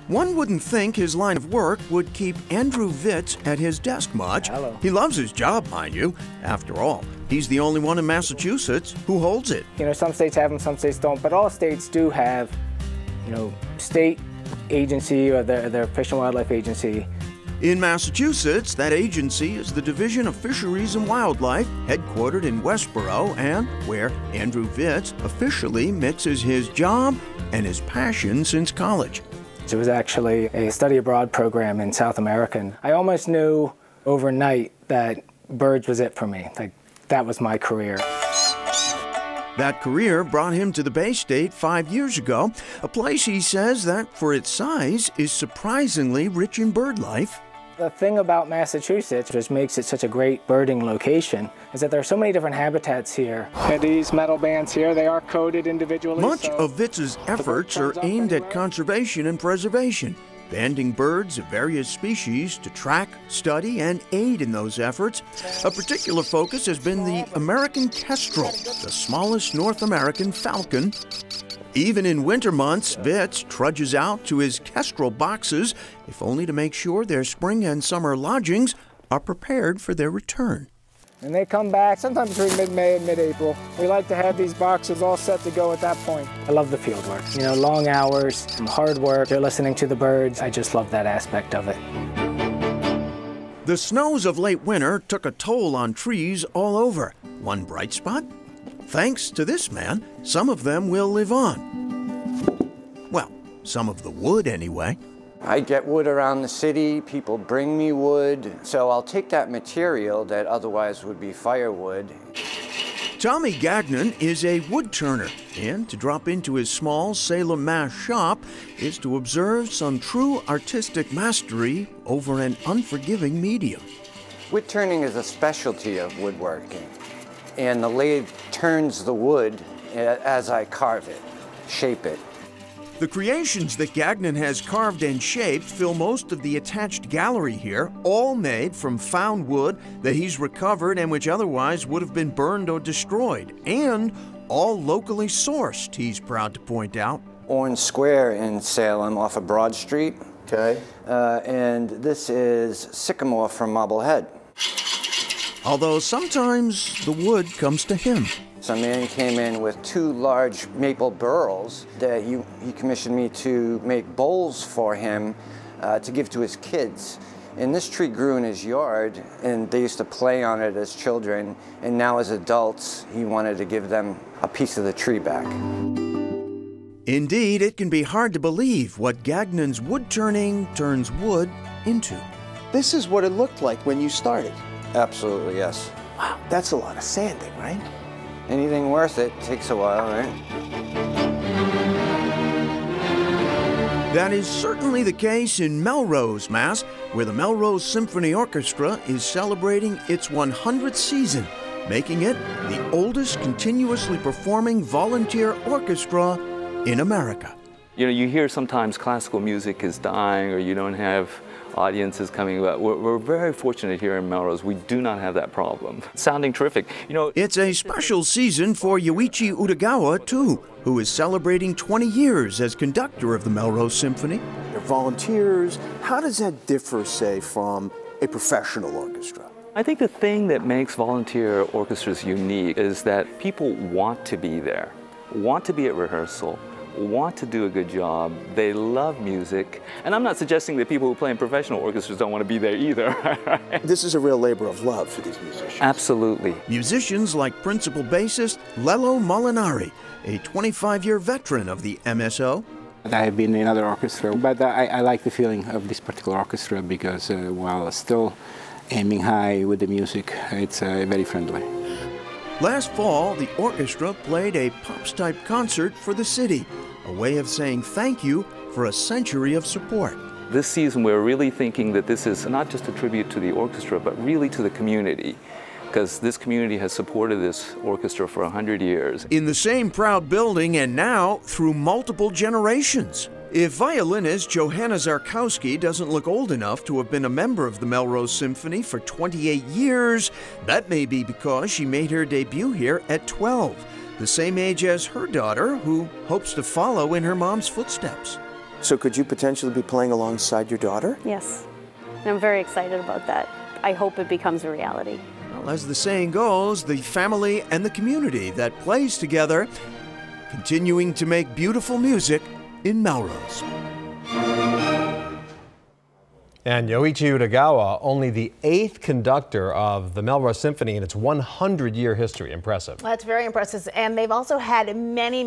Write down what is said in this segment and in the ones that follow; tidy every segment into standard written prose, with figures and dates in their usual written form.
One wouldn't think his line of work would keep Andrew Vitz at his desk much. Hello. He loves his job, mind you. After all, he's the only one in Massachusetts who holds it. You know, some states have them, some states don't, but all states do have, state agency or their Fish and Wildlife Agency. In Massachusetts, that agency is the Division of Fisheries and Wildlife, headquartered in Westboro, and where Andrew Vitz officially mixes his job and his passion since college. It was actually a study abroad program in South America, and I almost knew overnight that birds was it for me. Like, that was my career. That career brought him to the Bay State 5 years ago, a place he says that, for its size, is surprisingly rich in bird life. The thing about Massachusetts, which makes it such a great birding location, is that there are so many different habitats here. And these metal bands here, they are coded individually. Much of Vitz's efforts are aimed at conservation and preservation, banding birds of various species to track, study, and aid in those efforts. A particular focus has been the American kestrel, the smallest North American falcon. Even in winter months, Vitz trudges out to his kestrel boxes, if only to make sure their spring and summer lodgings are prepared for their return. And they come back sometime between mid-May and mid-April. We like to have these boxes all set to go at that point. I love the field work. You know, long hours, hard work, you're listening to the birds. I just love that aspect of it. The snows of late winter took a toll on trees all over. One bright spot? Thanks to this man, some of them will live on. Well, some of the wood anyway. I get wood around the city, people bring me wood, so I'll take that material that otherwise would be firewood. Tommy Gagnon is a wood turner, and to drop into his small Salem, Mass shop is to observe some true artistic mastery over an unforgiving medium. Wood turning is a specialty of woodworking, and the lathe turns the wood as I carve it, shape it. The creations that Gagnon has carved and shaped fill most of the attached gallery here, all made from found wood that he's recovered and which otherwise would have been burned or destroyed, and all locally sourced, he's proud to point out. Orange Square in Salem off of Broad Street. Okay. And this is sycamore from Marblehead. Although sometimes the wood comes to him. Some man came in with 2 large maple burls that he commissioned me to make bowls for him to give to his kids. And this tree grew in his yard, and they used to play on it as children, and now as adults, he wanted to give them a piece of the tree back. Indeed, it can be hard to believe what Gagnon's wood turning turns wood into. This is what it looked like when you started. Absolutely, yes. Wow, that's a lot of sanding, right? Anything worth it takes a while, right? That is certainly the case in Melrose, Mass, where the Melrose Symphony Orchestra is celebrating its 100th season, making it the oldest continuously performing volunteer orchestra in America. You know, you hear sometimes classical music is dying or you don't have audiences coming about. We're very fortunate here in Melrose. We do not have that problem. It's sounding terrific. You know, it's a special season for Yoichi Utagawa, too, who is celebrating 20 years as conductor of the Melrose Symphony. They're volunteers. How does that differ, say, from a professional orchestra? I think the thing that makes volunteer orchestras unique is that people want to be there, want to be at rehearsal, want to do a good job. They love music. And I'm not suggesting that people who play in professional orchestras don't want to be there either. This is a real labor of love for these musicians. Absolutely. Musicians like principal bassist Lello Molinari, a 25-year veteran of the MSO. I have been in other orchestra, but I like the feeling of this particular orchestra because while still aiming high with the music, it's very friendly. Last fall, the orchestra played a Pops-type concert for the city, a way of saying thank you for a century of support. This season, we're really thinking that this is not just a tribute to the orchestra, but really to the community, because this community has supported this orchestra for 100 years. In the same proud building, and now through multiple generations. If violinist Johanna Zarkowski doesn't look old enough to have been a member of the Melrose Symphony for 28 years, that may be because she made her debut here at 12, the same age as her daughter, who hopes to follow in her mom's footsteps. So could you potentially be playing alongside your daughter? Yes, and I'm very excited about that. I hope it becomes a reality. Well, as the saying goes, the family and the community that plays together, continuing to make beautiful music in Melrose. And Yoichi Utagawa, only the 8th conductor of the Melrose Symphony in its 100-year history. Impressive. That's very impressive. And they've also had many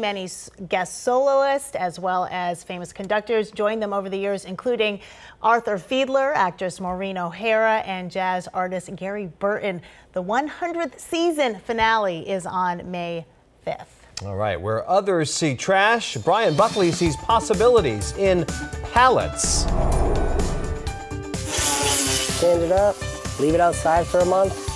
guest soloists as well as famous conductors join them over the years, including Arthur Fiedler, actress Maureen O'Hara, and jazz artist Gary Burton. The 100th season finale is on May 5th. All right, where others see trash, Brian Buckley sees possibilities in pallets. Stand it up, leave it outside for a month.